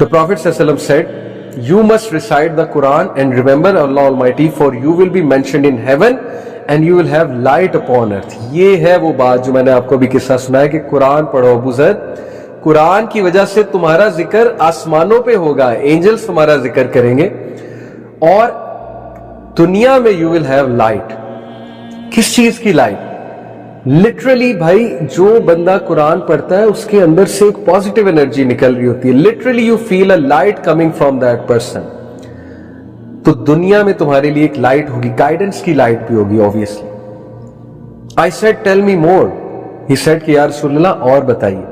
The Prophet ﷺ said, you must recite the Quran and remember Allah Almighty, for you will be mentioned in heaven and you will have light upon earth. یہ ہے وہ بات جو میں نے آپ کو بھی قصہ سنایا کہ قرآن پڑھو ابو ذر, قرآن کی وجہ سے تمہارا ذکر آسمانوں پہ ہوگا, اینجلز تمہارا ذکر کریں گے, اور دنیا میں you will have light. کس چیز کی لائٹ؟ لٹرلی بھائی جو بندہ قرآن پڑھتا ہے اس کے اندر سے ایک پازیٹیو انرجی نکل رہی ہوتی ہے. Literally you feel a light coming from that person. تو دنیا میں تمہارے لیے ایک لائٹ ہوگی, گائیڈنس کی لائٹ بھی ہوگی obviously. I said tell me more. He said کہ یا رسول اللہ اور بتائیے.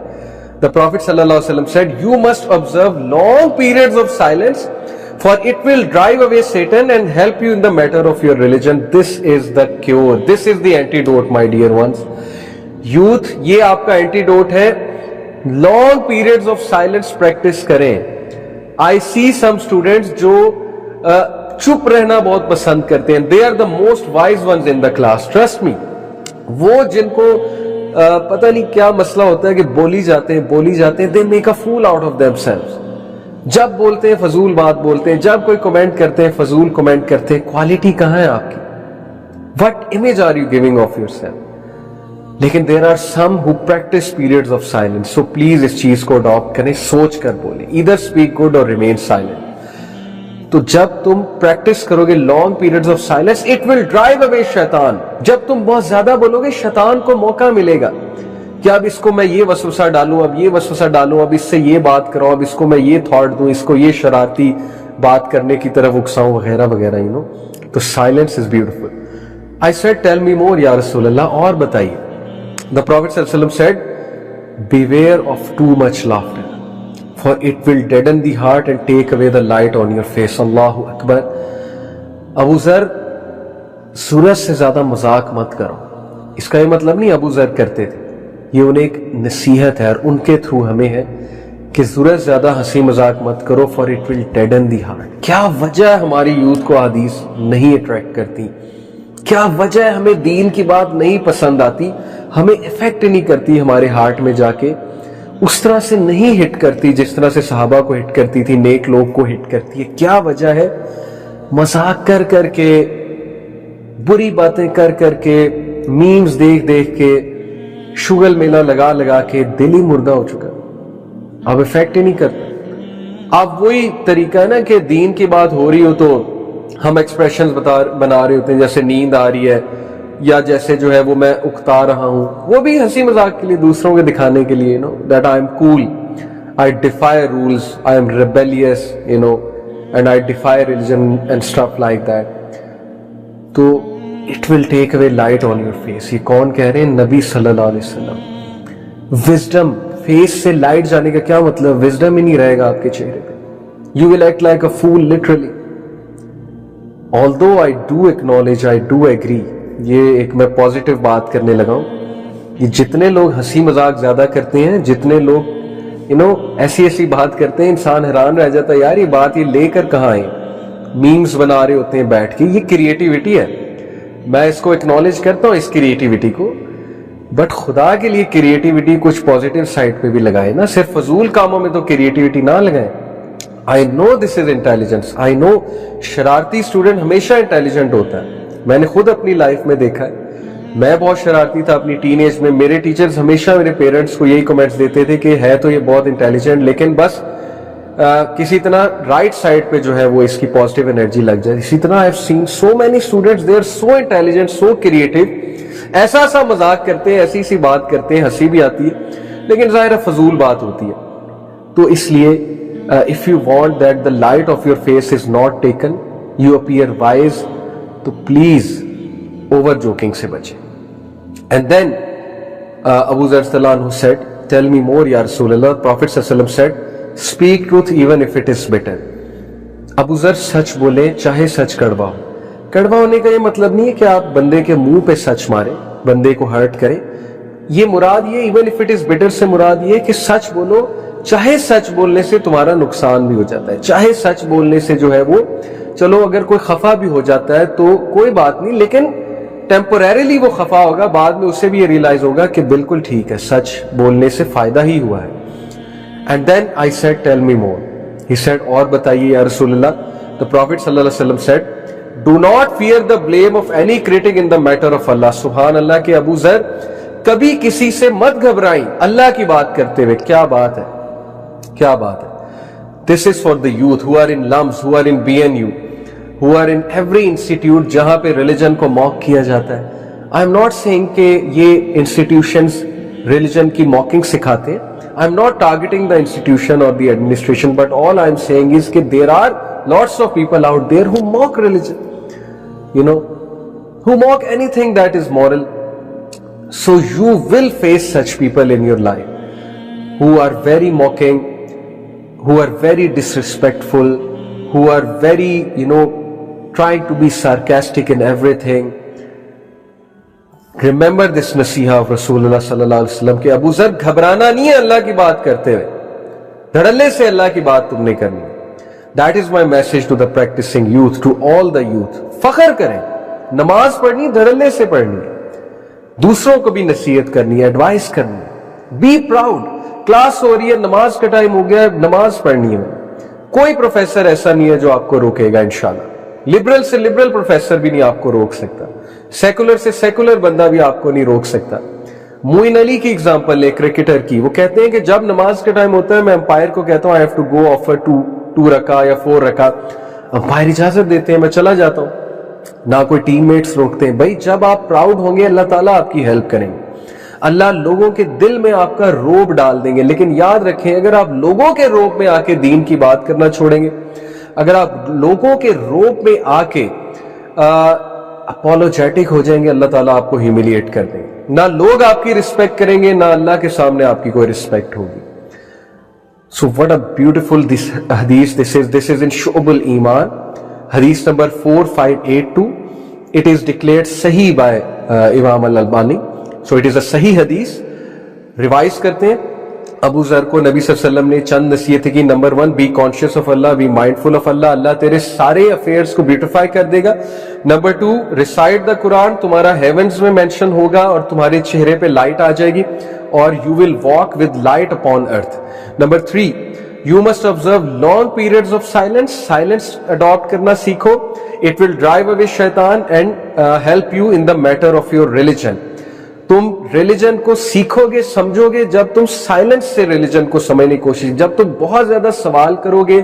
The Prophet صلی اللہ علیہ وسلم said you must observe long periods of silence, for it will drive away Satan and help you in the matter of your religion. This is the cure. This is the antidote, my dear ones. Youth, یہ آپ کا antidote ہے. Long periods of silence practice کریں. I see some students جو چپ رہنا بہت پسند کرتے ہیں. They are the most wise ones in the class. Trust me. وہ جن کو پتہ نہیں کیا مسئلہ ہوتا ہے کہ بولی جاتے ہیں, they make a fool out of themselves. جب بولتے ہیں فضول بات بولتے ہیں, جب کوئی کمنٹ کرتے ہیں فضول کمنٹ کرتے ہیں. کوالٹی کہاں ہے آپ کی؟ What image are you giving of yourself? لیکن there are some who practice periods of silence. So please اس چیز کو adopt کریں, سوچ کر بولیں. Either speak good or remain silent. تو جب تم پریکٹس کرو گے long periods of silence, it will drive away شیطان. جب تم بہت زیادہ بولو گے شیطان کو موقع ملے گا کہ اب اس کو میں یہ وسوسہ ڈالوں, اب یہ وسوسہ ڈالوں, اب اس سے یہ بات کروں, اب اس کو میں یہ تھاٹ دوں, اس کو یہ شرارتی بات کرنے کی طرف اکساؤں وغیرہ وغیرہ. تو silence is beautiful. I said tell me more یا رسول اللہ, اور بتائیے. The Prophet صلی اللہ علیہ وسلم said beware of too much laughter, for it will deaden the heart and take away the light on your face. Allahu Akbar. ابو ذر, سورج سے زیادہ مذاق مت کرو. اس کا یہ مطلب نہیں ابو ذر کرتے تھے, یہ انہیں ایک نصیحت ہے اور ان کے تھرو ہمیں ہے کہ سورج زیادہ ہنسی مذاق مت کرو, for it will deaden the heart. کیا وجہ ہے ہماری یوتھ کو حدیث نہیں اٹریکٹ کرتی؟ کیا وجہ ہے ہمیں دین کی بات نہیں پسند آتی, ہمیں افیکٹ نہیں کرتی ہمارے ہارٹ میں جا کے, اس طرح سے نہیں ہٹ کرتی جس طرح سے صحابہ کو ہٹ کرتی تھی, نیک لوگ کو ہٹ کرتی ہے؟ کیا وجہ ہے؟ مذاق کر کر کے, بری باتیں کر کر کے, میمز دیکھ دیکھ کے, شگل میلہ لگا لگا کے دل ہی مردہ ہو چکا, اب افیکٹ ہی نہیں کرتا. اب وہی طریقہ ہے نا کہ دین کی بات ہو رہی ہو تو ہم ایکسپریشنز بنا رہے ہوتے ہیں, جیسے نیند آ رہی ہے یا جیسے جو ہے وہ میں اکتا رہا ہوں, وہ بھی ہنسی مذاق کے لیے, دوسروں کے دکھانے کے لیے, that I am cool, I defy rules, I am rebellious, and I defy religion and stuff like that. تو it will take away light on your face. یہ کون کہہ رہے ہیں؟ نبی صلی اللہ علیہ وسلم. Wisdom, فیس سے لائٹ جانے کا کیا مطلب؟ وزڈم ہی نہیں رہے گا آپ کے چہرے پہ. You will act like a fool literally. Although I do acknowledge, I do agree, یہ ایک میں پازیٹیو بات کرنے لگا ہوں, یہ جتنے لوگ ہنسی مذاق زیادہ کرتے ہیں, جتنے لوگ ایسی بات کرتے ہیں, انسان حیران رہ جاتا ہے یار یہ بات یہ لے کر کہاں آئے. میمز بنا رہے ہوتے ہیں بیٹھ کے, یہ کریٹیوٹی ہے. میں اس کو اکنالج کرتا ہوں اس کریٹیوٹی کو, بٹ خدا کے لیے کریٹیوٹی کچھ پازیٹیو سائڈ پہ بھی لگائے نا, صرف فضول کاموں میں تو کریٹیوٹی نہ لگائیں. I know this is intelligence. I know شرارتی اسٹوڈنٹ ہمیشہ انٹیلیجنٹ ہوتا ہے. میں نے خود اپنی لائف میں دیکھا ہے, میں بہت شرارتی تھا اپنی ٹین ایج میں. میرے ٹیچرز ہمیشہ میرے پیرنٹس کو یہی کمنٹس دیتے تھے کہ ہے تو یہ بہت انٹیلیجنٹ, لیکن بس کسی طرح رائٹ سائڈ پہ جو ہے وہ اس کی پازیٹیو انرجی لگ جائے. اسی طرح I've seen so many students, they are so intelligent, so creative, ایسا مذاق کرتے ہیں, ایسی بات کرتے ہیں, ہنسی بھی آتی ہے, لیکن ظاہر فضول بات ہوتی ہے. تو اس لیے if you want that the light of your face is not taken, you appear wise, تو پلیز اوور جوکنگ سے بچیں. And then Abu Dharr radhiyallahu anhu said, tell me more ya Rasulullah. Prophet sallallahu alaihi wasallam said, speak truth even if it is bitter. ابو ذر سچ بولیں چاہے سچ کڑوا ہو. کڑوا ہونے کا یہ مطلب نہیں ہے کہ آپ بندے کے منہ پہ سچ ماریں, بندے کو ہرٹ کریں. یہ مراد یہ even if it is better سے مراد یہ کہ سچ بولو, چاہے سچ بولنے سے تمہارا نقصان بھی ہو جاتا ہے, چاہے سچ بولنے سے جو ہے وہ چلو اگر کوئی خفا بھی ہو جاتا ہے تو کوئی بات نہیں, لیکن ٹیمپوریریلی وہ خفا ہوگا, بعد میں اسے بھی یہ ریئلائز ہوگا کہ بالکل ٹھیک ہے, سچ بولنے سے فائدہ ہی ہوا ہے. And then I said tell me more. He said, اور بتائیے یا رسول اللہ. The Prophet صلی اللہ علیہ وسلم said, do not fear the blame of any critic in the matter of Allah. سبحان اللہ کہ ابو ذر کبھی کسی سے مت گھبرائیں اللہ کی بات کرتے ہوئے. کیا بات ہے, کیا بات ہے. This is for the youth who are in LUMS, who are in BNU, who are in every institute جہاں پہ religion کو mock کیا جاتا ہے. I am not saying کہ یہ institutions religion کی mocking سکھاتے. I am not targeting the institution or the administration, but all I am saying is کہ there are lots of people out there who mock religion, you know, who mock anything that is moral. So you will face such people in your life who are very mocking, who are very disrespectful, who are very, you know, trying to be sarcastic in everything. Remember this nasiha of Rasulullah sallallahu alaihi wasallam کہ ابو ذر گھبرانا نہیں ہے اللہ کی بات کرتے ہوئے, دھڑلے سے اللہ کی بات تم نے کرنی. That is my message to the practicing youth, to all the youth. فخر کریں, نماز پڑھنی دھڑلے سے پڑھنی ہے, دوسروں کو بھی نصیحت کرنی ہے, ایڈوائس کرنی ہے. Be proud. کلاس ہو رہی ہے, نماز کا ٹائم ہو گیا ہے, نماز پڑھنی ہے. کوئی پروفیسر ایسا نہیں ہے جو آپ کو روکے گا انشاءاللہ. لبرل سے لبرل پروفیسر بھی نہیں آپ کو روک سکتا, سیکولر سے سیکولر بندہ بھی آپ کو نہیں روک سکتا. موئن علی کی اگزامپل ہے کرکٹر کی. وہ کہتے ہیں کہ جب نماز کا ٹائم ہوتا ہے میں امپائر کو کہتا ہوں I have to go offer 2 رکعہ یا 4 رکعہ. امپائر اجازت دیتے ہیں, میں چلا جاتا ہوں, نہ کوئی ٹیم میٹس روکتے ہیں. بھائی جب آپ پراؤڈ ہوں گے اللہ تعالیٰ آپ کی ہیلپ کریں گے, اللہ لوگوں کے دل میں آپ کا روب ڈال دیں گے. لیکن یاد رکھیں اگر آپ لوگوں کے روب میں آ کے دین کی بات کرنا چھوڑیں گے, اگر آپ لوگوں کے روب میں آ کے اپولوجیٹک ہو جائیں گے, اللہ تعالیٰ آپ کو ہیوملیٹ کر دیں گے. نہ لوگ آپ کی رسپیکٹ کریں گے, نہ اللہ کے سامنے آپ کی کوئی رسپیکٹ ہوگی. So what a beautiful this hadith this is in Shu'ab al-Iman, hadith number 4582. It is declared sahih by Imam al-Albani. So it is a sahih hadith. Revise کرتے ہیں, ابو ذر کو نبی صلی اللہ علیہ وسلم نے چند نصیحتیں کی. نمبر 1, بی کانشیس آف اللہ, بی مائنڈفل آف اللہ, اللہ تیرے سارے افیئرس کو بیوٹیفائی کر دے گا. نمبر 2, ریسائٹ دا قرآن, تمہارا ہیونز میں مینشن ہوگا اور تمہارے چہرے پہ لائٹ آ جائے گی, اور you will walk with light upon earth. Number 3, you must observe long periods of silence, silence adapt کرنا سیکھو. اٹ ول ڈرائیو اوے شیطان and help you in the matter of your religion. تم religion کو سیکھو گے, سمجھو گے جب تم سائلنس سے ریلیجن کو سمجھنے کی کوشش, جب تم بہت زیادہ سوال کرو گے,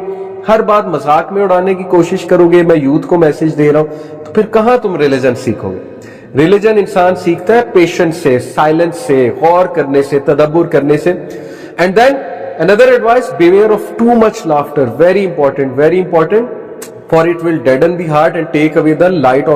ہر بات مذاق میں اڑانے کی کوشش کرو گے. میں یوتھ کو میسج دے رہا ہوں, تو پھر کہاں تم ریلیجن سیکھو گے. ریلیجن انسان سیکھتا ہے پیشنس سے, سائلنس سے, غور کرنے سے, تدبر کرنے سے. And then another advice, beware of too much laughter. Very important, for it will deaden the heart and take away the light on